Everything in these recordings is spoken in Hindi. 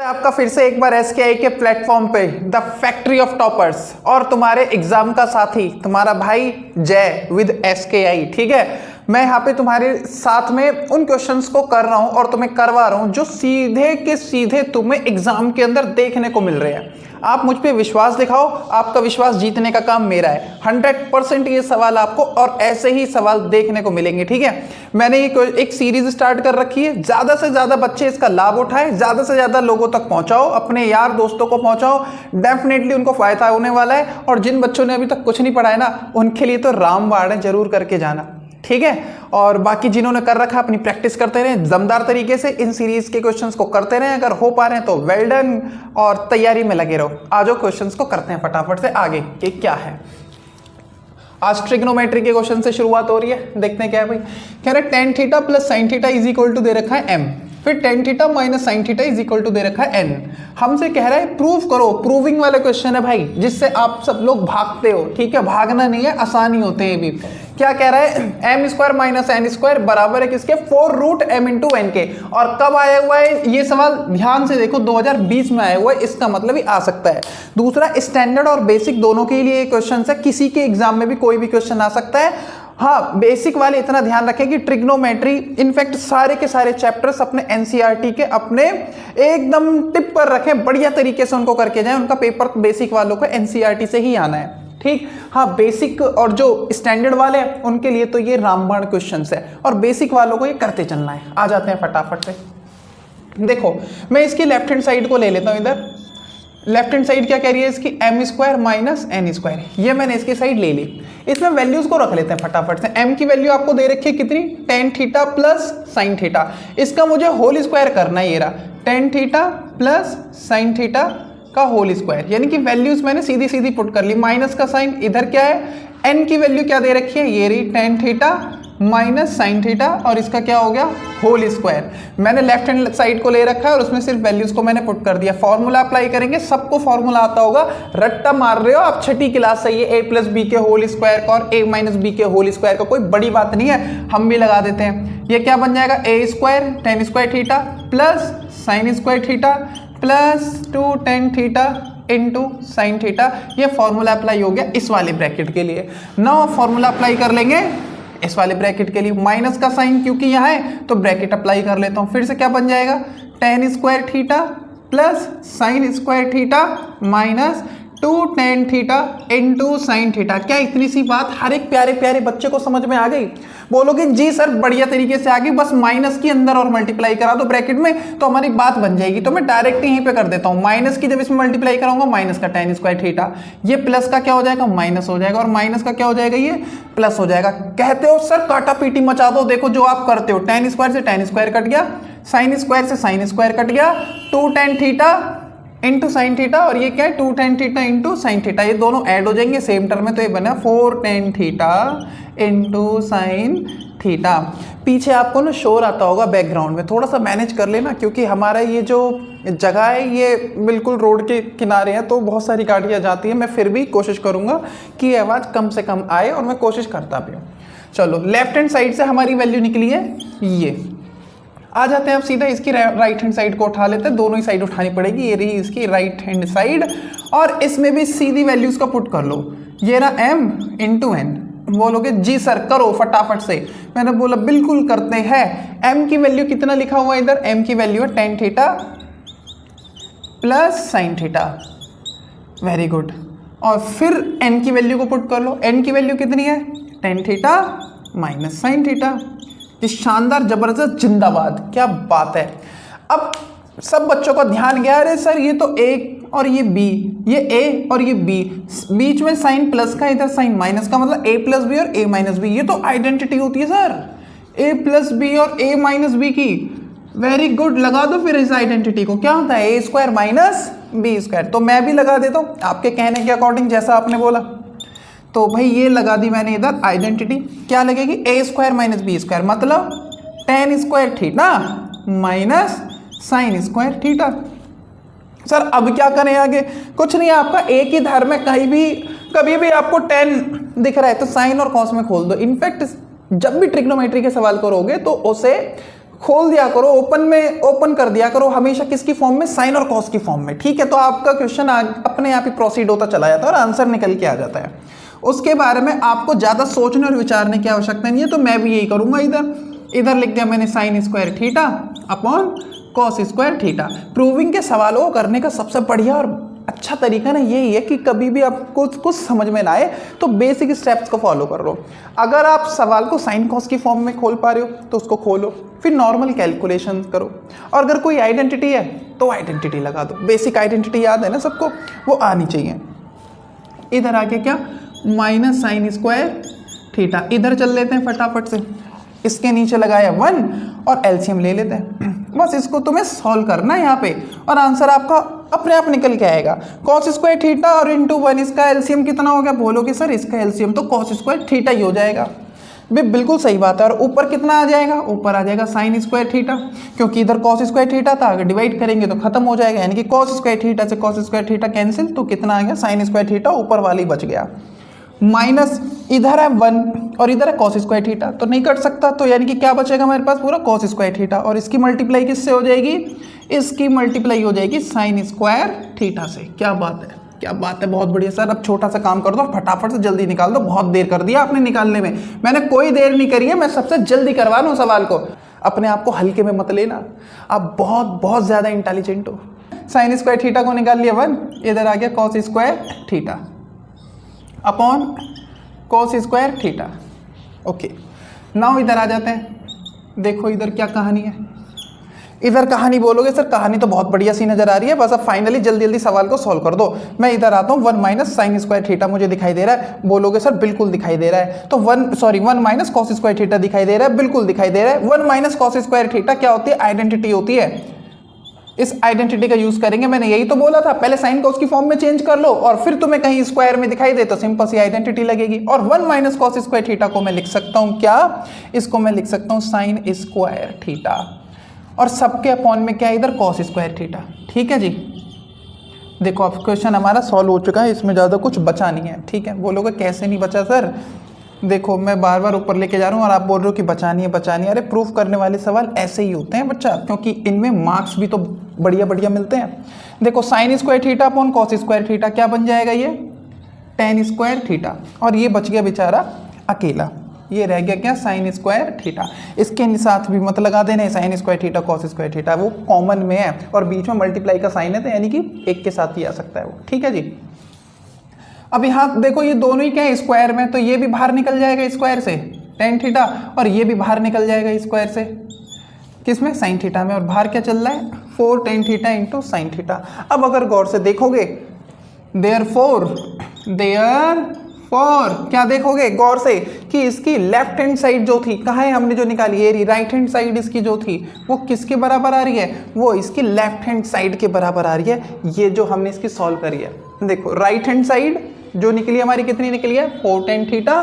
आपका फिर से एक बार एसकेआई के प्लेटफॉर्म पे द फैक्ट्री ऑफ टॉपर्स और तुम्हारे एग्जाम का साथी तुम्हारा भाई जय विद एसकेआई। ठीक है, मैं यहाँ पे तुम्हारे साथ में उन क्वेश्चंस को कर रहा हूँ और तुम्हें करवा रहा हूँ जो सीधे के सीधे तुम्हें एग्जाम के अंदर देखने को मिल रहे हैं। आप मुझ पे विश्वास दिखाओ, आपका विश्वास जीतने का काम मेरा है। 100% ये सवाल आपको और ऐसे ही सवाल देखने को मिलेंगे। ठीक है, मैंने एक सीरीज स्टार्ट कर रखी है, ज्यादा से ज्यादा बच्चे इसका लाभ उठाएं, ज्यादा से ज्यादा लोगों तक पहुंचाओ, अपने यार दोस्तों को पहुंचाओ, डेफिनेटली उनको फायदा होने वाला है। और जिन बच्चों ने अभी तक कुछ नहीं पढ़ा है ना, उनके लिए तो रामबाण है, जरूर करके जाना। ठीक है, और बाकी जिन्होंने कर रखा अपनी प्रैक्टिस करते रहें, दमदार तरीके से इन सीरीज के क्वेश्चंस को करते रहें। अगर हो पा रहे हैं तो वेल डन, और तैयारी में लगे रहो। आ जाओ क्वेश्चंस को करते हैं फटाफट से आगे कि क्या है। आज ट्रिग्नोमेट्री के क्वेश्चन से शुरुआत हो रही है, देखते हैं क्या है भाई। कह रहे tan theta plus sine theta is equal to दे रखा है m, फिर tan theta minus sine theta is equal to दे रखा है n। हमसे कह रहा है प्रूव करो, प्रूविंग वाला क्वेश्चन है भाई, जिससे आप सब लोग भागते हो। ठीक है, भागना नहीं है, आसानी होते हैं भी। क्या कह रहा है, m square minus n square बराबर है किसके, 4 रूट एम इंटू एन के। और कब आया हुआ है ये सवाल, ध्यान से देखो, 2020 में आया हुआ है, इसका मतलब ही आ सकता है। दूसरा, स्टैंडर्ड और बेसिक दोनों के लिए क्वेश्चन है, किसी के एग्जाम में भी कोई भी क्वेश्चन आ सकता है। हाँ, बेसिक वाले इतना ध्यान रखें कि ट्रिग्नोमेट्री इनफैक्ट सारे के सारे चैप्टर्स अपने एनसीईआरटी के अपने एकदम टिप पर रखें, बढ़िया तरीके से उनको करके जाएं। उनका पेपर बेसिक वालों को एनसीईआरटी से ही आना है। ठीक, हाँ, बेसिक और जो स्टैंडर्ड वाले हैं उनके लिए तो ये रामबाण क्वेश्चंस है, और बेसिक वालों को ये करते चलना है। आ जाते हैं फटाफट से। देखो, मैं इसकी लेफ्ट हैंड साइड को ले लेता हूं। इधर लेफ्ट हैंड साइड क्या कह रही है इसकी, m square minus n square. ये मैंने इसकी साइड ले ली। इसमें वैल्यूज को रख लेते हैं फटाफट से। एम की वैल्यू आपको दे रखी है कितनी, tan theta plus sine theta. इसका मुझे होल स्क्वायर करना है, ये रहा tan theta plus sine theta का होल स्क्वायर, यानी कि वैल्यूज मैंने सीधी सीधी पुट कर ली। माइनस का साइन, इधर क्या है, n की वैल्यू क्या दे रखी है, ये रही tan theta minus sine theta, और इसका क्या हो गया, होल स्क्वायर। मैंने लेफ्ट हैंड साइड को ले रखा है और उसमें सिर्फ वैल्यूज को मैंने पुट कर दिया। फॉर्मूला अप्लाई करेंगे, सबको फॉर्मूला आता होगा, रट्टा मार रहे हो आप, छठी क्लास से। ये a प्लस बी के होल स्क्वायर का और a माइनस बी के होल स्क्वायर का कोई बड़ी बात नहीं है, हम भी लगा देते हैं। ये क्या बन जाएगा, a square tan square theta plus sign square theta plus 2 tan theta into sine theta. ये फॉर्मूला अप्लाई हो गया इस वाले ब्रैकेट के लिए। नाउ फॉर्मूला अप्लाई कर लेंगे इस वाले ब्रैकेट के लिए। माइनस का साइन क्योंकि यहाँ है तो ब्रैकेट अप्लाई कर लेता हूँ। फिर से क्या बन जाएगा, tan square theta plus sign square theta minus 2 tan theta into sine theta. क्या इतनी सी बात हर एक प्यारे प्यारे बच्चे को समझ में आ गई? बोलोगे जी सर बढ़िया तरीके से आ गई, बस माइनस के अंदर और मल्टीप्लाई करा दो ब्रैकेट में तो हमारी बात बन जाएगी। तो मैं डायरेक्ट यहीं पे कर देता हूँ, माइनस की जब इसमें मल्टीप्लाई कराऊंगा, माइनस का tan स्क्वायर थीटा, ये प्लस का क्या हो जाएगा, माइनस हो जाएगा, और माइनस का क्या हो जाएगा, ये प्लस हो जाएगा। कहते हो सर काटा पीटी मचा दो, देखो जो आप करते हो, tan स्क्वायर से tan स्क्वायर कट गया, साइन स्क्वायर से साइन स्क्वायर कट गया, 2 tan theta into sine theta, और ये क्या है 2 tan theta into sine theta, ये दोनों ऐड हो जाएंगे सेम टर्म में, तो ये बना 4 tan theta into sine theta. पीछे आपको ना शोर आता होगा बैकग्राउंड में, थोड़ा सा मैनेज कर लेना, क्योंकि हमारा ये जो जगह है ये बिल्कुल रोड के किनारे है, तो बहुत सारी गाड़ियाँ जाती है। मैं फिर भी कोशिश करूँगा कि आवाज़ कम से कम आए, और मैं कोशिश करता भी हूँ। चलो, लेफ्ट हैंड साइड से हमारी वैल्यू निकली है ये। आ जाते हैं अब सीधा इसकी राइट हैंड साइड को उठा लेते हैं, दोनों ही साइड उठानी पड़ेगी। ये रही इसकी राइट हैंड साइड, और इसमें भी सीधी वैल्यूज का पुट कर लो। ये रहा m इंटू एन। बोलोगे जी सर करो फटाफट से, मैंने बोला बिल्कुल करते हैं। m की वैल्यू कितना लिखा हुआ है इधर, m की वैल्यू है tan theta plus sine theta, very good. और फिर n की वैल्यू को पुट कर लो, n की वैल्यू कितनी है, tan theta minus sine theta. ये शानदार जबरदस्त जिंदाबाद, क्या बात है। अब सब बच्चों का ध्यान गया, अरे सर ये तो a और ये b, ये a और ये b, बीच में साइन प्लस का, इधर साइन माइनस का, मतलब a प्लस बी और a माइनस बी, ये तो आइडेंटिटी होती है सर, a प्लस बी और a माइनस बी की। वेरी गुड, लगा दो फिर इस आइडेंटिटी को, क्या होता है a square minus b square. तो मैं भी लगा देता हूँ आपके कहने के अकॉर्डिंग, जैसा आपने बोला। तो भाई ये लगा दी मैंने इधर आइडेंटिटी, क्या लगेगी, a square minus b square, मतलब tan square theta minus sine square theta. Sir अब क्या करें आगे, कुछ नहीं, आपका एक ही धार में कभी भी आपको tan दिख रहा है तो साइन और कॉस में खोल दो। इनफैक्ट जब भी ट्रिग्नोमेट्री के सवाल करोगे तो उसे खोल दिया करो, ओपन कर दिया करो हमेशा किसकी फॉर्म में, साइन और कॉस की फॉर्म में, ठीक है। तो आपका क्वेश्चन अपने आप ही प्रोसीड होता चला जाता है और आंसर निकल के आ जाता है। उसके बारे में आपको ज़्यादा सोचने और विचारने की आवश्यकता नहीं है, तो मैं भी यही करूँगा। इधर लिख दिया मैंने sign square theta upon cos square theta. Proving के सवालों को करने का सबसे बढ़िया और अच्छा तरीका ना यही है कि कभी भी आपको कुछ समझ में ना आए तो बेसिक स्टेप्स को फॉलो कर लो। अगर आप सवाल को साइन कॉस की फॉर्म में खोल पा रहे हो तो उसको खोलो, फिर नॉर्मल कैलकुलेशन करो, और अगर कोई आइडेंटिटी है तो आइडेंटिटी लगा दो। बेसिक आइडेंटिटी याद है ना सबको, वो आनी चाहिए। इधर आके क्या, माइनस साइन स्क्वायर थीटा। इधर चल लेते हैं फटाफट से, इसके नीचे लगाया 1 और एलसीएम ले लेते हैं। बस इसको तुम्हें सॉल्व करना है यहाँ पे और आंसर आपका अपने आप निकल के आएगा। कॉस स्क्वायर थीटा और इंटू 1, इसका एलसीएम कितना हो गया, बोलोगे सर इसका एलसीएम तो कॉस स्क्वायर थीटा ही हो जाएगा। बिल्कुल सही बात है। और ऊपर कितना आ जाएगा, ऊपर आ जाएगा साइन स्क्वायर थीटा, क्योंकि इधर कॉस स्क्वायर थीटा था, अगर डिवाइड करेंगे तो खत्म हो जाएगा, यानी कि कॉस स्क्वायर थीटा से कॉस स्क्वायर थीटा कैंसिल, तो कितना आ गया, साइन स्क्वायर थीटा ऊपर वाली बच गया। माइनस इधर है 1 और इधर है कॉस स्क्वायर थीटा, तो नहीं कट सकता, तो यानी कि क्या बचेगा हमारे पास, पूरा कॉस स्क्वायर थीटा। और इसकी मल्टीप्लाई किससे हो जाएगी, इसकी मल्टीप्लाई हो जाएगी साइन स्क्वायर थीटा से। क्या बात है, क्या बात है, बहुत बढ़िया सर। अब छोटा सा काम कर दो, फटाफट से जल्दी निकाल दो। बहुत देर कर दिया आपने निकालने में, मैंने कोई देर नहीं करी है, मैं सबसे जल्दी करवा रहा हूँ सवाल को। अपने आप को हल्के में मत लेना, आप बहुत बहुत ज़्यादा इंटेलिजेंट हो। साइन स्क्वायर थीटा को निकाल लिया 1, इधर आ गया cos square theta upon cos square theta. Okay, now इधर आ जाते हैं। देखो इधर क्या कहानी है, इधर कहानी बोलोगे सर कहानी तो बहुत बढ़िया सी नजर आ रही है, बस अब फाइनली जल्दी जल्दी सवाल को सॉल्व कर दो। मैं इधर आता हूँ, 1 माइनस साइन स्क्वायर थीटा मुझे दिखाई दे रहा है, बोलोगे सर बिल्कुल दिखाई दे रहा है। तो 1 माइनस कॉस स्क्वायर थीटा दिखाई दे रहा है, बिल्कुल दिखाई दे रहा है। 1 माइनस कॉस स्क्वायर थीटा क्या होती है, आइडेंटिटी होती है। इस आइडेंटिटी का यूज करेंगे, मैंने यही तो बोला था, पहले साइन को उसकी फॉर्म में चेंज कर लो और फिर तुम्हें कहीं स्क्वायर में दिखाई दे तो सिंपल सी आइडेंटिटी लगेगी। और 1 माइनस कॉस स्क्वायर थीटा को मैं लिख सकता हूं क्या, इसको मैं लिख सकता हूं साइन स्क्वायर थीटा, और सबके अपॉन में क्या है इधर, कॉस स्क्वायर थीटा। ठीक है जी, देखो अब क्वेश्चन हमारा सॉल्व हो चुका है, इसमें ज़्यादा कुछ बचा नहीं है। ठीक है, बोलोगे कैसे नहीं बचा सर, देखो मैं बार बार ऊपर लेके जा रहा हूँ और आप बोल रहे हो कि बचानी है बचानी है। अरे प्रूफ करने वाले सवाल ऐसे ही होते हैं बच्चा, क्योंकि इनमें मार्क्स भी तो बढ़िया बढ़िया मिलते हैं। देखो sign square theta upon cos square theta क्या बन जाएगा, ये टेन स्क्वायर थीटा, और ये बच गया बेचारा अकेला, ये रह गया क्या, साइन स्क्वायर थीटा। इसके साथ भी मत लगा देना, sign square theta cos square theta वो कॉमन में है और बीच में मल्टीप्लाई का साइन है, तो यानी कि एक के साथ ही आ सकता है वो। ठीक है जी, अब यहाँ देखो ये दोनों ही क्या है, स्क्वायर में, तो ये भी बाहर निकल जाएगा स्क्वायर से टेन थीटा, और ये भी बाहर निकल जाएगा स्क्वायर से किसमें, साइन थीटा में। और बाहर क्या चल रहा है, 4 tan theta into sine theta. अब अगर गौर से देखोगे, देयरफॉर क्या देखोगे गौर से कि इसकी लेफ्ट हैंड साइड जो थी, कहाँ है हमने जो निकाली, ये राइट हैंड साइड इसकी जो थी वो किसके बराबर आ रही है, वो इसकी लेफ्ट हैंड साइड के बराबर आ रही है। ये जो हमने इसकी सॉल्व करी है, देखो राइट हैंड साइड जो निकली हमारी कितनी निकली है, 4 टेन थीटा,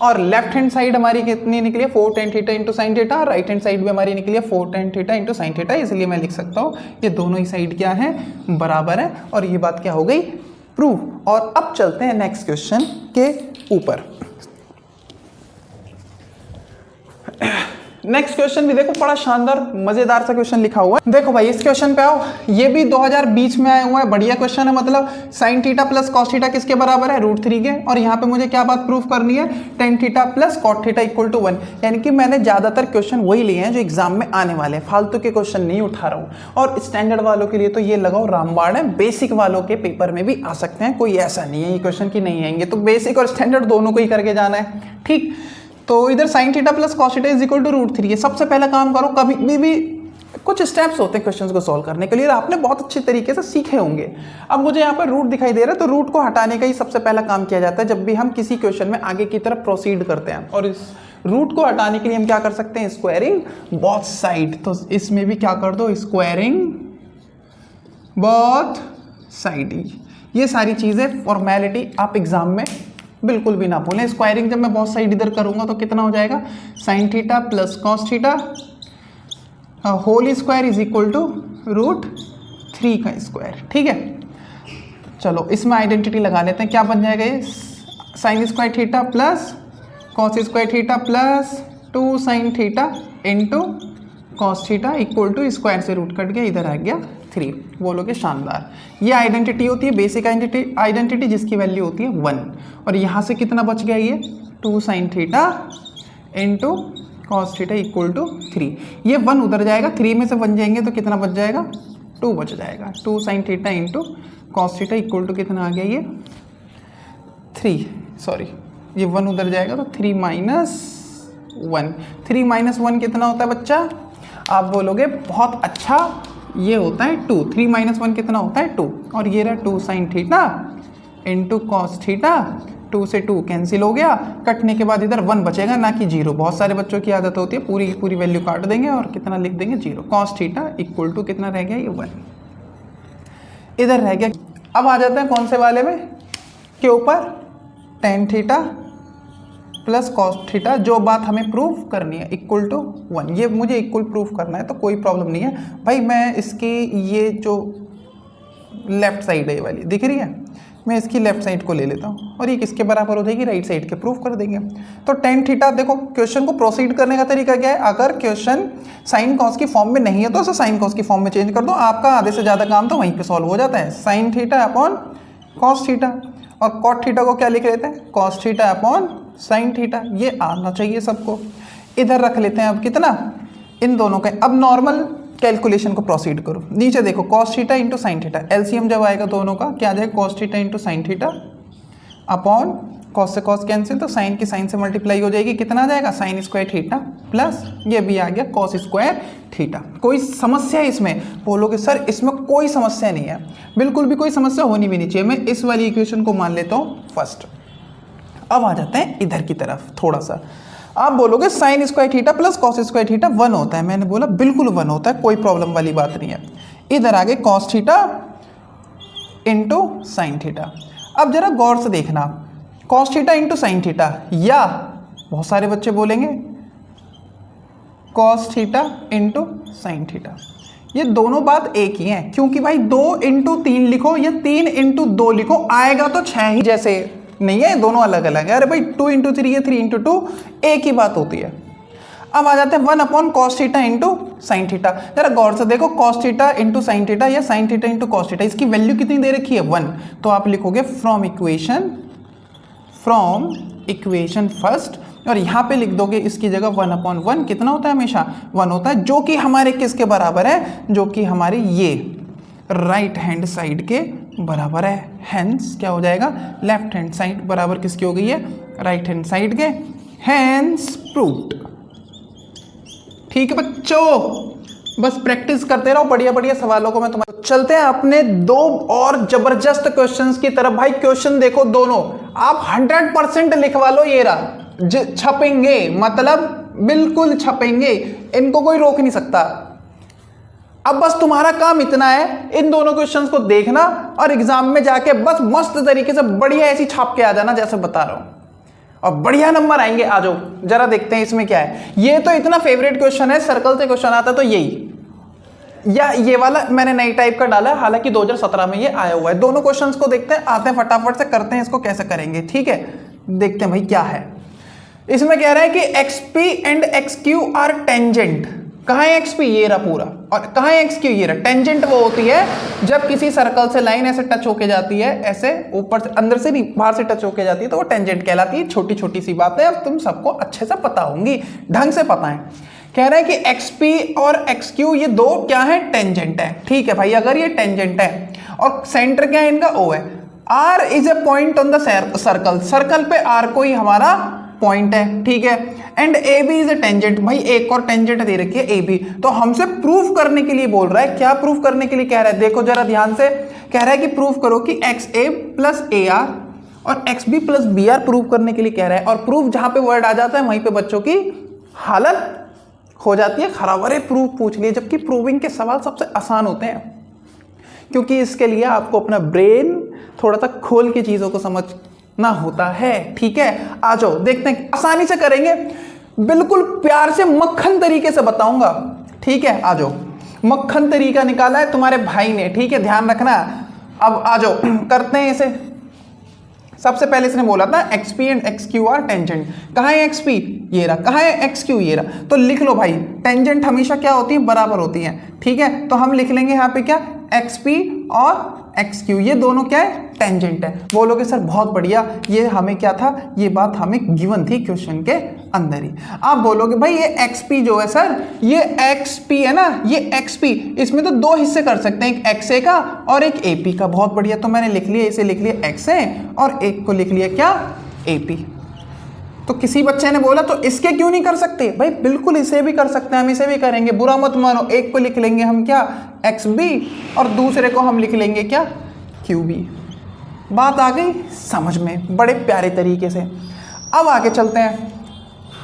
और लेफ्ट हैंड साइड हमारी कितनी निकली है, 4 tan theta into sine theta, और राइट हैंड साइड भी हमारी निकली है 4 tan theta into sine theta. इसलिए मैं लिख सकता हूँ ये दोनों ही साइड क्या है, बराबर है, और ये बात क्या हो गई, प्रूफ। और अब चलते हैं नेक्स्ट क्वेश्चन के ऊपर। नेक्स्ट क्वेश्चन भी देखो बड़ा शानदार मजेदार सा क्वेश्चन लिखा हुआ है। देखो भाई इस क्वेश्चन पे आओ, ये भी 2020 में आया हुआ है, बढ़िया क्वेश्चन है। मतलब sign theta plus cos theta किसके बराबर है, √3 के, और यहाँ पे मुझे क्या बात प्रूफ करनी है, tan theta plus cot theta equal to 1। यानी कि मैंने ज्यादातर क्वेश्चन वही लिए हैं जो एग्जाम में आने वाले हैं, फालतू के क्वेश्चन नहीं उठा रहा हूँ। और स्टैंडर्ड वालों के लिए तो ये लगाओ रामबाण है, बेसिक वालों के पेपर में भी आ सकते हैं, कोई ऐसा नहीं है ये क्वेश्चन की नहीं आएंगे। तो बेसिक और स्टैंडर्ड दोनों को ही करके जाना है। ठीक, तो इधर sine theta plus cos theta is equal to √3 है। सबसे पहला काम करो, कभी भी कुछ स्टेप्स होते हैं क्वेश्चंस को सॉल्व करने के लिए, आपने बहुत अच्छे तरीके से सीखे होंगे। अब मुझे यहाँ पर रूट दिखाई दे रहा है, तो रूट को हटाने का ही सबसे पहला काम किया जाता है जब भी हम किसी क्वेश्चन में आगे की तरफ प्रोसीड करते हैं। और इस रूट को हटाने के लिए हम क्या कर सकते हैं, स्क्वायरिंग बोथ साइड। तो इसमें भी क्या कर दो, स्क्वायरिंग बोथ साइड। ये सारी चीज़ें फॉर्मेलिटी आप एग्जाम में बिल्कुल भी ना भूलें। स्क्वायरिंग जब मैं बहुत साइड इधर करूंगा तो कितना हो जाएगा, sine theta plus cos theta whole square is equal to √3 का स्क्वायर। ठीक है, चलो इसमें आइडेंटिटी लगा लेते हैं, क्या बन जाएगा ये, sine square theta plus cos square theta plus 2 sine theta into cos theta equal to square से रूट कट गया, इधर आ गया 3। बोलोगे शानदार। ये आइडेंटिटी होती है बेसिक आइडेंटिटी जिसकी वैल्यू होती है 1। और यहाँ से कितना बच गया ये 2 sine theta into cos theta equal to 3। ये 1 उधर जाएगा, 3 में से 1 जाएंगे तो कितना बच जाएगा 2 बच जाएगा। 2 sine theta into cos theta equal to कितना आ गया ये 3, सॉरी ये 1 उधर जाएगा तो 3 माइनस 1। 3 माइनस 1 कितना होता है बच्चा? आप बोलोगे बहुत अच्छा, ये होता है 2। 3 माइनस 1 कितना होता है 2। और ये रहा 2 sine theta into cos theta, 2 से 2 कैंसिल हो गया, कटने के बाद इधर 1 बचेगा ना कि 0। बहुत सारे बच्चों की आदत होती है पूरी पूरी वैल्यू काट देंगे और कितना लिख देंगे 0। कॉस थीटा इक्वल टू कितना रह गया ये 1 इधर रह गया। अब आ जाते हैं कौन से वाले में के ऊपर, ten theta plus cos theta, जो बात हमें प्रूफ करनी है इक्वल टू 1। ये मुझे इक्वल प्रूफ करना है तो कोई प्रॉब्लम नहीं है भाई। मैं इसकी ये जो लेफ्ट साइड है ये वाली दिख रही है, मैं इसकी लेफ्ट साइड को ले लेता हूँ और ये किसके बराबर हो जाएगी राइट साइड के, प्रूफ कर देंगे। तो टेन थीटा, देखो क्वेश्चन को प्रोसीड करने का तरीका क्या है, अगर क्वेश्चन साइन कॉस की फॉर्म में नहीं है तो उसे साइन कॉस की फॉर्म में चेंज कर दो, आपका आधे से ज़्यादा काम तो वहीं पे सॉल्व हो जाता है। Sine theta upon cos theta, और कॉट थीटा को क्या लिख लेते हैं cos theta upon sine theta. ये आना चाहिए सबको। इधर रख लेते हैं अब कितना, इन दोनों का। अब नॉर्मल कैलकुलेशन को प्रोसीड करो। नीचे देखो cos theta into sine theta, LCM जब आएगा दोनों का क्या आ जाएगा cos theta into sine theta upon cos से कॉस कैंसिल, तो साइन की साइन से मल्टीप्लाई हो जाएगी, कितना आ जाएगा साइन स्क्वायर थीटा प्लस ये भी आ गया कॉस स्क्वायर थीटा। कोई समस्या है इसमें? बोलोगे सर इसमें कोई समस्या नहीं है, बिल्कुल भी कोई समस्या होनी भी नहीं चाहिए। मैं इस वाली इक्वेशन को मान लेता हूँ फर्स्ट। अब आ जाते हैं इधर की तरफ थोड़ा सा। आप बोलोगे sign square theta plus cos square theta 1 होता है, मैंने बोला बिल्कुल 1 होता है, कोई प्रॉब्लम वाली बात नहीं है। इधर आगे cos theta into sine theta. अब जरा गौर से देखना, cos theta into sine theta, या बहुत सारे बच्चे बोलेंगे cos theta into sine theta, ये दोनों बात एक ही है। क्योंकि भाई 2 इंटू 3 लिखो या 3 इंटू 2 लिखो, आएगा तो 6 ही, जैसे नहीं है, दोनों अलग अलग है। अरे भाई 2 इंटू 3 या 3 इंटू 2 एक ही बात होती है। अब आ जाते हैं 1 upon cos theta into sine theta. जरा गौर से देखो, cos theta into sine theta या sine theta into cos theta, इसकी वैल्यू कितनी दे रखी है 1। तो आप लिखोगे फ्रॉम इक्वेशन फर्स्ट, और यहाँ पे लिख दोगे इसकी जगह 1 अपॉन 1 कितना होता है हमेशा 1 होता है, जो कि हमारे किसके बराबर है, जो कि हमारे ये राइट हैंड साइड के बराबर है। हैंस क्या हो जाएगा, लेफ्ट हैंड साइड बराबर किसकी हो गई है, राइट हैंड साइड के। Hence proved. ठीक है बच्चों, बस प्रैक्टिस करते रहो बढ़िया बढ़िया सवालों को। मैं तुम्हारे चलते हैं अपने 2 और जबरदस्त क्वेश्चंस की तरफ। भाई क्वेश्चन देखो दोनों, आप 100% लिखवा लो, ये रहा छपेंगे, मतलब बिल्कुल छपेंगे, इनको कोई रोक नहीं सकता। अब बस तुम्हारा काम इतना है, इन दोनों क्वेश्चंस को देखना और एग्जाम में जाके बस मस्त तरीके से बढ़िया ऐसी छाप के आ जाना जैसे बता रहा हूं, और बढ़िया नंबर आएंगे। आ जाओ जरा देखते हैं इसमें क्या है। ये तो इतना फेवरेट क्वेश्चन है, सर्कल से क्वेश्चन आता तो यही, या ये वाला मैंने नई टाइप का डाला है, हालांकि 2017 में ये आया हुआ है। दोनों क्वेश्चंस को देखते हैं, आते हैं फटाफट से, करते हैं इसको कैसे करेंगे। ठीक है, देखते हैं भाई क्या है इसमें। कह रहा है कि XP and XQ are tangent. कहाँ है XP, ये रहा पूरा, और कहाँ है XQ, ये रहा। टेंजेंट वो होती है जब किसी सर्कल से लाइन ऐसे टच होके जाती है, ऐसे ऊपर से, अंदर से नहीं बाहर से टच होके जाती है, तो वो टेंजेंट कहलाती है। छोटी छोटी सी बातें अब तुम सबको अच्छे से पता होंगी, ढंग से पता है। कह रहा है कि XP और XQ ये दो क्या है, टेंजेंट है। ठीक है भाई, अगर ये टेंजेंट है और सेंटर क्या है इनका, O है। R is a point on the circle, circle पे R कोई हमारा पॉइंट है। ठीक है, and AB is a tangent. भाई एक और टेंजेंट दे रखी है AB, तो हमसे प्रूफ करने के लिए बोल रहा है। क्या प्रूफ करने के लिए कह रहा है, देखो जरा ध्यान से। कह रहा है कि प्रूफ करो कि XA प्लस AR और XB प्लस BR प्रूफ करने के लिए कह रहा है। और प्रूफ जहां पे वर्ड आ जाता है वहीं पे बच्चों की हालत हो जाती है खराब। अरे प्रूफ पूछ लिए, जबकि प्रूविंग के सवाल सबसे आसान होते हैं, क्योंकि इसके लिए आपको अपना ब्रेन थोड़ा सा खोल के चीजों को समझना होता है। ठीक है, आ जाओ देखते हैं, आसानी से करेंगे, बिल्कुल प्यार से मक्खन तरीके से बताऊंगा। ठीक है, आ जाओ। मक्खन तरीका निकाला है तुम्हारे भाई ने, ठीक है, ध्यान रखना। अब आ जाओ करते हैं इसे। सबसे पहले इसने बोला था XP and XQ are tangent. कहाँ है XP, ये रहा। कहाँ है XQ, ये रहा। तो लिख लो भाई, टेंजेंट हमेशा क्या होती है, बराबर होती है। ठीक है, तो हम लिख लेंगे यहाँ पे क्या, XP और XQ, ये दोनों क्या है, टेंजेंट है। बोलोगे सर बहुत बढ़िया, ये हमें क्या था, ये बात हमें गिवन थी क्वेश्चन के अंदर ही। आप बोलोगे भाई ये XP जो है सर, ये XP है ना, ये XP, इसमें तो दो हिस्से कर सकते हैं, एक XA का और एक AP का। बहुत बढ़िया, तो मैंने लिख लिया, इसे लिख लिया XA और एक को लिख लिया क्या, AP। तो किसी बच्चे ने बोला तो इसके क्यों नहीं कर सकते, भाई बिल्कुल इसे भी कर सकते हैं, हम इसे भी करेंगे, बुरा मत मानो। एक को लिख लेंगे हम क्या, XB और दूसरे को हम लिख लेंगे क्या, QB। बात आ गई समझ में, बड़े प्यारे तरीके से। अब आगे चलते हैं।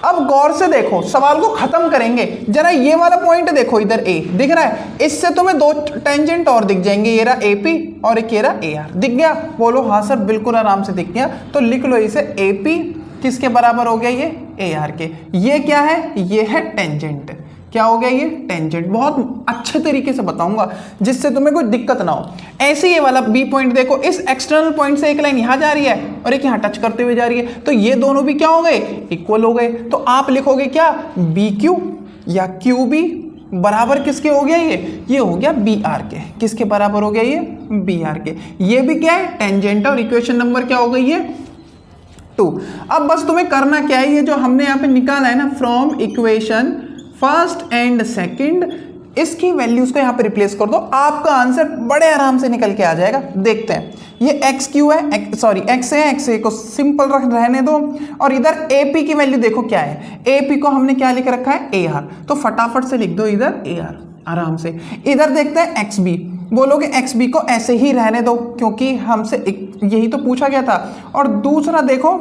अब गौर से देखो, सवाल को खत्म करेंगे। जरा ये वाला पॉइंट देखो, इधर A दिख रहा है, इससे तुम्हें दो टेंजेंट और दिख जाएंगे, ये रहा AP और एक ये रहा AR। दिख गया, बोलो हाँ सर बिल्कुल आराम से दिख गया। तो लिख लो इसे, AP किसके बराबर हो गया, ये AR के। ये क्या है, ये है टेंजेंट। क्या हो गया, ये टेंजेंट। बहुत अच्छे तरीके से बताऊंगा जिससे तुम्हें कोई दिक्कत ना हो। ऐसे ये वाला B पॉइंट देखो, इस एक्सटर्नल पॉइंट से एक लाइन यहाँ जा रही है और एक यहाँ टच करते हुए जा रही है, तो ये दोनों भी क्या हो गए, इक्वल हो गए। तो आप लिखोगे क्या, BQ या QB बराबर किसके हो गया, ये हो गया BR के। किसके बराबर हो गया, ये BR के। ये भी क्या है, टेंजेंट। और इक्वेशन नंबर क्या हो गई है, 2। अब बस तुम्हें करना क्या है, ये जो हमने यहाँ पे निकाला है ना, from equation first and second, इसकी वैल्यूज को यहाँ पे रिप्लेस कर दो, आपका आंसर बड़े आराम से निकल के आ जाएगा। देखते हैं, ये XQ है, सॉरी XA है, XA को सिंपल रहने दो। और इधर AP की वैल्यू देखो क्या है, AP को हमने क्या लिख रखा है, AR। तो फटाफट से लिख दो इधर AR आराम से। इधर देखते हैं XB, बोलोगे XB को ऐसे ही रहने दो क्योंकि हमसे यही तो पूछा गया था। और दूसरा देखो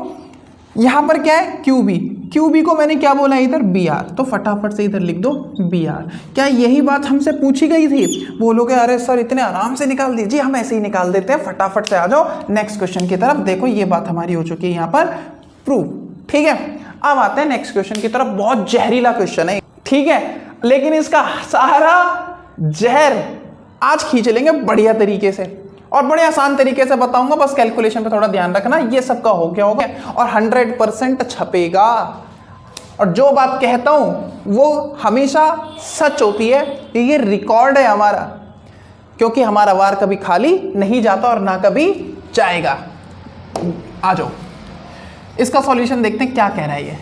यहां पर क्या है, QB को मैंने क्या बोला इधर, BR। तो फटाफट से इधर लिख दो BR। क्या यही बात हमसे पूछी गई थी, बोलोगे अरे सर इतने आराम से निकाल दीजिए, हम ऐसे ही निकाल देते हैं। फटाफट से आ जाओ नेक्स्ट क्वेश्चन की तरफ। देखो ये बात हमारी हो चुकी है यहाँ पर प्रूव। ठीक है, अब आते हैं नेक्स्ट क्वेश्चन की तरफ। बहुत जहरीला क्वेश्चन है, ठीक है, लेकिन इसका सारा जहर आज खींच लेंगे बढ़िया तरीके से और बड़े आसान तरीके से बताऊंगा। बस कैलकुलेशन पे थोड़ा ध्यान रखना, ये सबका हो गया और 100% छपेगा। और जो बात कहता हूं वो हमेशा सच होती है, ये रिकॉर्ड है हमारा, क्योंकि हमारा वार कभी खाली नहीं जाता और ना कभी जाएगा। आ जाओ, इसका सॉल्यूशन देखते हैं क्या कह रहा है। ये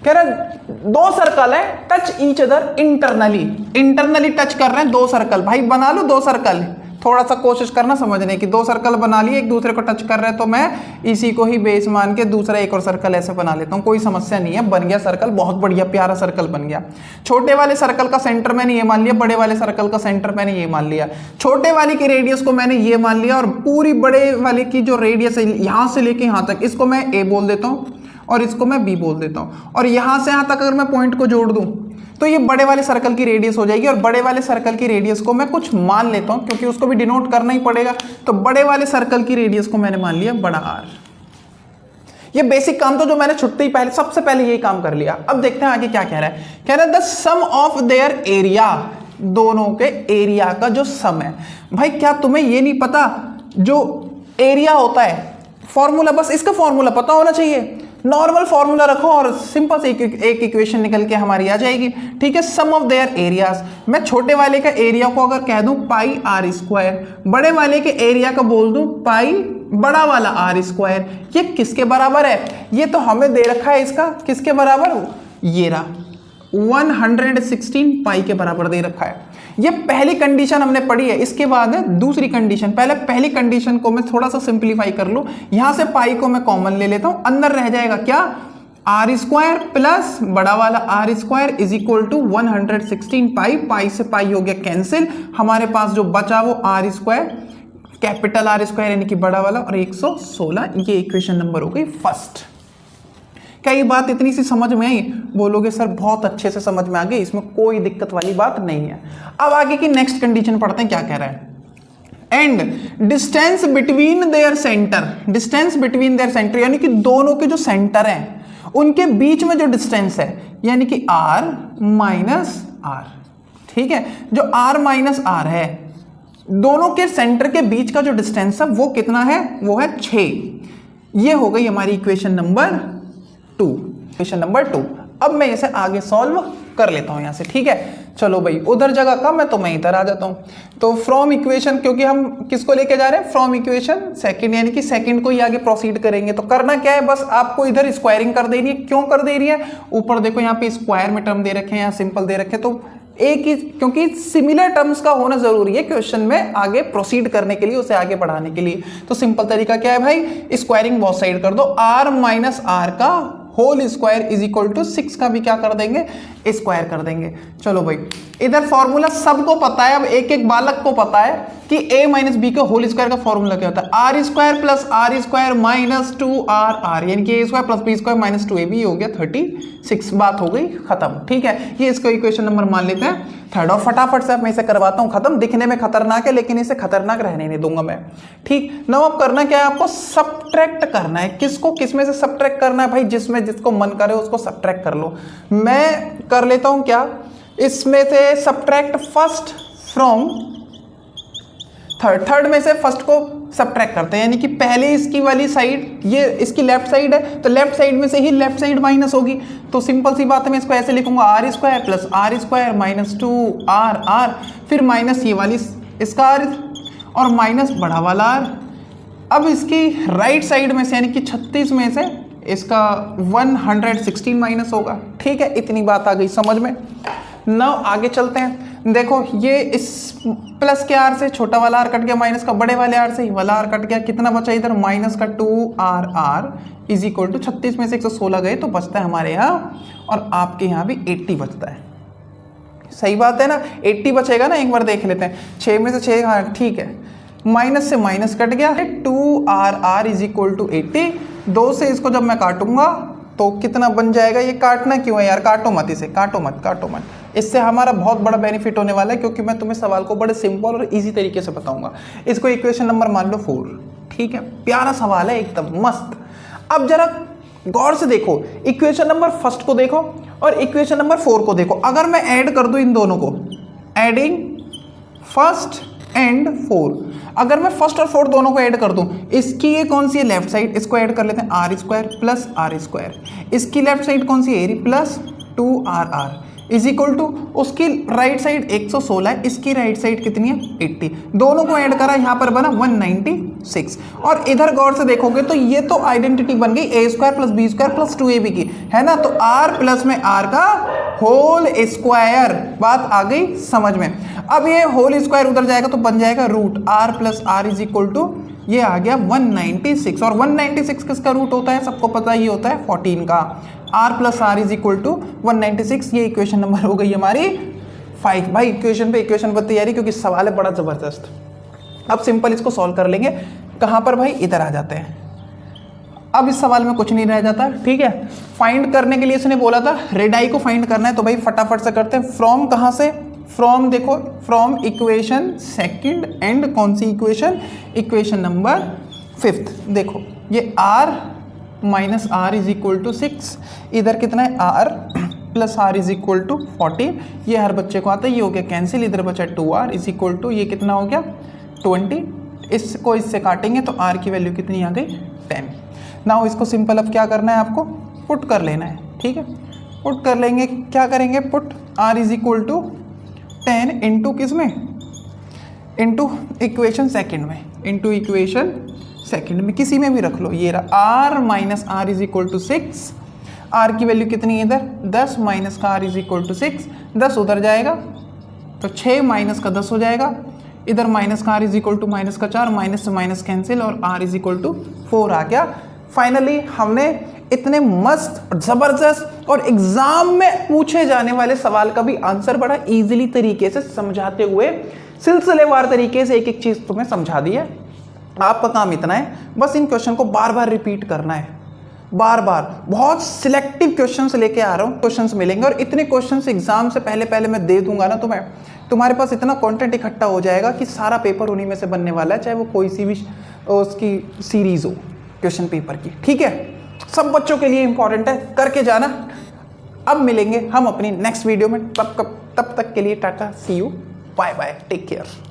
कह रहा है दो सर्कल है, touch each other internally touch कर रहे हैं दो सर्कल। भाई बना लो दो सर्कल, थोड़ा सा कोशिश करना समझने की। दो सर्कल बना लिए, एक दूसरे को टच कर रहे हैं, तो मैं इसी को ही बेस मान के दूसरा एक और सर्कल ऐसे बना लेता हूं, कोई समस्या नहीं है। बन गया सर्कल, बहुत बढ़िया प्यारा सर्कल बन गया। छोटे वाले सर्कल का सेंटर मैंने ये मान लिया, बड़े वाले सर्कल का सेंटर मैंने ये मान लिया। छोटे वाले की रेडियस को मैंने ये मान लिया और पूरी बड़े वाले की जो रेडियस है यहां से लेके यहां तक, इसको मैं A बोल देता हूं और इसको मैं B बोल देता हूं। और यहां से यहां तक अगर मैं पॉइंट को जोड़ दूं तो ये बड़े वाले सर्कल की रेडियस हो जाएगी। और बड़े वाले सर्कल की रेडियस को मैं कुछ मान लेता हूं क्योंकि उसको भी डिनोट करना ही पड़ेगा। तो बड़े वाले सर्कल की रेडियस को मैंने मान लिया बड़ा R। ये बेसिक काम तो जो मैंने छुट्टी पहले सबसे पहले यही काम कर लिया। अब देखते हैं आगे क्या कह रहा है। कह रहा है the sum of their area, दोनों के एरिया का जो सम है। भाई क्या तुम्हें ये नहीं पता जो एरिया होता है, फॉर्मूला, बस इसका फॉर्मूला पता होना चाहिए। नॉर्मल फॉर्मूला रखो और सिंपल से एक इक्वेशन निकल के हमारी आ जाएगी। ठीक है, सम ऑफ देयर एरियाज। मैं छोटे वाले का एरिया को अगर कह दूं पाई R स्क्वायर, बड़े वाले के एरिया का बोल दूं पाई बड़ा वाला R स्क्वायर, ये किसके बराबर है? ये तो हमें दे रखा है, इसका किसके बराबर, ये रहा 116 पाई के बराबर दे रखा है। ये पहली कंडीशन हमने पढ़ी है। इसके बाद है दूसरी कंडीशन। पहले पहली कंडीशन को मैं थोड़ा सा सिंप्लीफाई कर लूं, यहां से पाई को मैं कॉमन ले लेता हूं, अंदर रह जाएगा क्या, R स्क्वायर प्लस बड़ा वाला R square is equal to 116 pi. Pi से पाई हो गया कैंसिल, हमारे पास जो बचा वो R square, capital R square यानी कि बड़ा वाला, और 116। ये इक्वेशन नंबर हो गई फर्स्ट। क्या ये बात इतनी सी समझ में आई? बोलोगे सर बहुत अच्छे से समझ में आ गई, इसमें कोई दिक्कत वाली बात नहीं है। अब आगे की नेक्स्ट कंडीशन पढ़ते हैं, क्या कह रहा है। And distance between their centre, distance between their centre यानी कि दोनों के जो सेंटर हैं उनके बीच में जो डिस्टेंस है यानी कि R माइनस R। ठीक है, जो R माइनस R है, दोनों के सेंटर के बीच का जो डिस्टेंस है वो कितना है, वो है 6। ये हो गई हमारी इक्वेशन नंबर 2। Equation number 2। अब मैं इसे आगे सॉल्व कर लेता हूं यहां से, ठीक है। चलो भाई, उधर जगह कम है तो मैं इधर आ जाता हूं। तो फ्रॉम इक्वेशन, क्योंकि हम किसको लेके जा रहे हैं, फ्रॉम इक्वेशन सेकंड, यानी कि सेकंड को ही आगे प्रोसीड करेंगे। तो करना क्या है, बस आपको इधर स्क्वायरिंग कर देनी है। क्यों कर दे रही है, ऊपर देखो यहाँ पे स्क्वायर में टर्म दे रखे हैं, यहाँ सिंपल दे रखे हैं, तो एक ही, क्योंकि सिमिलर टर्म्स का होना जरूरी है क्वेश्चन में आगे प्रोसीड करने के लिए, उसे आगे बढ़ाने के लिए। तो सिंपल तरीका क्या है भाई, स्क्वायरिंग बहुत साइड कर दो, r माइनस आर का whole square is equal to 6 का भी क्या कर देंगे, स्क्वायर कर देंगे। चलो भाई, इधर फॉर्मूला सबको पता है, अब एक एक बालक को पता है कि a माइनस बी का होल स्क्वायर का फॉर्मूला क्या होता है, r square plus r square minus 2r, यानी कि a square plus b square minus 2ab हो गया 36। बात हो गई खत्म, ठीक है। ये इसको इक्वेशन नंबर मान लेते हैं 3rd, और फटाफट से मैं इसे करवाता हूं खत्म। दिखने में खतरनाक है लेकिन इसे खतरनाक रहने नहीं दूंगा मैं, ठीक। नाउ अब करना क्या है, आपको सब्ट्रैक्ट करना है। किसको किसमें से सब्ट्रैक्ट करना है भाई, जिसमें जिसको मन करे उसको सब्ट्रैक्ट कर लो। मैं कर लेता हूं क्या, इसमें से सब्ट्रैक्ट फर्स्ट फ्रॉम थर्ड में से फर्स्ट को सब्ट्रैक्ट करते हैं, यानी कि पहले इसकी वाली साइड, ये इसकी लेफ्ट साइड है, तो लेफ्ट साइड में से ही लेफ्ट साइड माइनस होगी। तो सिंपल सी बात है, मैं इसको ऐसे लिखूंगा, r square plus r square minus 2r, फिर माइनस ये वाली इसका आर और माइनस बड़ा वाला आर। अब इसकी राइट साइड में से, यानी कि 36 में से इसका 116 माइनस होगा, ठीक है। इतनी बात आ गई समझ में। नाउ आगे चलते हैं। देखो, ये इस प्लस के आर से छोटा वाला आर कट गया, माइनस का बड़े वाले आर से ही वाला आर कट गया, कितना बचा इधर, माइनस का 2r इज इक्वल टू 36 में से 116 गए तो बचता है हमारे यहाँ, और आपके यहाँ भी 80 बचता है। सही बात है ना, 80 बचेगा ना, एक बार देख लेते हैं। 6 में से 6, हाँ ठीक है, माइनस से माइनस कट गया, 2r इज इक्वल टू 80। 2 से इसको जब मैं काटूंगा तो कितना बन जाएगा, ये काटना क्यों है यार, काटो मत इसे, काटो मत। इससे हमारा बहुत बड़ा बेनिफिट होने वाला है, क्योंकि मैं तुम्हें सवाल को बड़े सिंपल और इजी तरीके से बताऊंगा। इसको इक्वेशन नंबर मान लो 4, ठीक है। प्यारा सवाल है, एकदम मस्त। अब जरा गौर से देखो, इक्वेशन नंबर फर्स्ट को देखो और इक्वेशन नंबर 4 को देखो। अगर मैं ऐड कर दूं इन दोनों को, एडिंग फर्स्ट एंड 4, अगर मैं फर्स्ट और फोर्थ दोनों को ऐड कर दूं, इसकी ये कौन सी है, लेफ्ट साइड, इसको ऐड कर लेते हैं, r square plus r square. इसकी लेफ्ट साइड कौन सी है, plus 2r is equal to, उसकी राइट साइड 116 है, इसकी राइट साइड कितनी है, 80। दोनों को ऐड करा, यहाँ पर बना 196। और इधर गौर से देखोगे तो ये तो आइडेंटिटी बन गई a square plus b square plus 2ab की, है ना। तो r प्लस में r का होल स्क्वायर, बात आ गई समझ में। अब ये होल स्क्वायर उधर जाएगा तो बन जाएगा root r plus r is equal to, ये आ गया 196। और 196 किसका रूट होता है, सबको पता ही होता है 14 का। r plus r is equal to 196। ये इक्वेशन नंबर हो गई हमारी 5। भाई इक्वेशन पे इक्वेशन पर तैयारी, क्योंकि सवाल है बड़ा जबरदस्त। अब सिंपल इसको सॉल्व कर लेंगे। कहाँ पर भाई, इधर आ जाते हैं। अब इस सवाल में कुछ नहीं रह जाता, ठीक है। फाइंड करने के लिए इसने बोला था रेड आई को फाइंड करना है, तो भाई फटाफट से करते हैं। फ्रॉम कहाँ से, फ्रॉम देखो, फ्रॉम इक्वेशन सेकंड एंड कौन सी इक्वेशन, इक्वेशन नंबर 5। देखो ये r minus r is equal to 6, इधर कितना है r plus r is equal to 14। ये हर बच्चे को आता है, ये हो गया कैंसिल, इधर बचा 2r इज इक्वल टू, ये कितना हो गया 20। इसको इससे काटेंगे तो r की वैल्यू कितनी आ गई 10। नाउ इसको सिंपल अब क्या करना है, आपको पुट कर लेना है, ठीक है। पुट कर लेंगे, क्या करेंगे, put r is equal to 10 into किस में, इंटू इक्वेशन सेकेंड में, इंटू इक्वेशन सेकेंड में, किसी में भी रख लो। ये रहा r minus r is equal to 6, r की वैल्यू कितनी है इधर 10, माइनस का r इज इक्वल टू 6, 10 उधर जाएगा तो 6 माइनस का 10 हो जाएगा, इधर माइनस का r is equal to minus का 4, माइनस से माइनस कैंसिल और r इज इक्वल टू 4 आ गया। फाइनली हमने इतने मस्त जबरदस्त और एग्जाम में पूछे जाने वाले सवाल का भी आंसर बड़ा इजीली तरीके से समझाते हुए सिलसिलेवार तरीके से एक एक चीज तुम्हें समझा दी है। आपका काम इतना है, बस इन क्वेश्चन को बार बार रिपीट करना है, बार बार। बहुत सिलेक्टिव क्वेश्चंस लेके आ रहा हूँ, क्वेश्चंस मिलेंगे और इतने क्वेश्चंस एग्जाम से पहले मैं दे दूंगा ना तुम्हें, तुम्हारे पास इतना कंटेंट इकट्ठा हो जाएगा कि सारा पेपर उन्हीं में से बनने वाला है, चाहे वो कोई सी भी उसकी सीरीज हो क्वेश्चन पेपर की, ठीक है। सब बच्चों के लिए इंपॉर्टेंट है, करके जाना। अब मिलेंगे हम अपनी नेक्स्ट वीडियो में, तब तक के लिए tata, see you, bye bye, take care.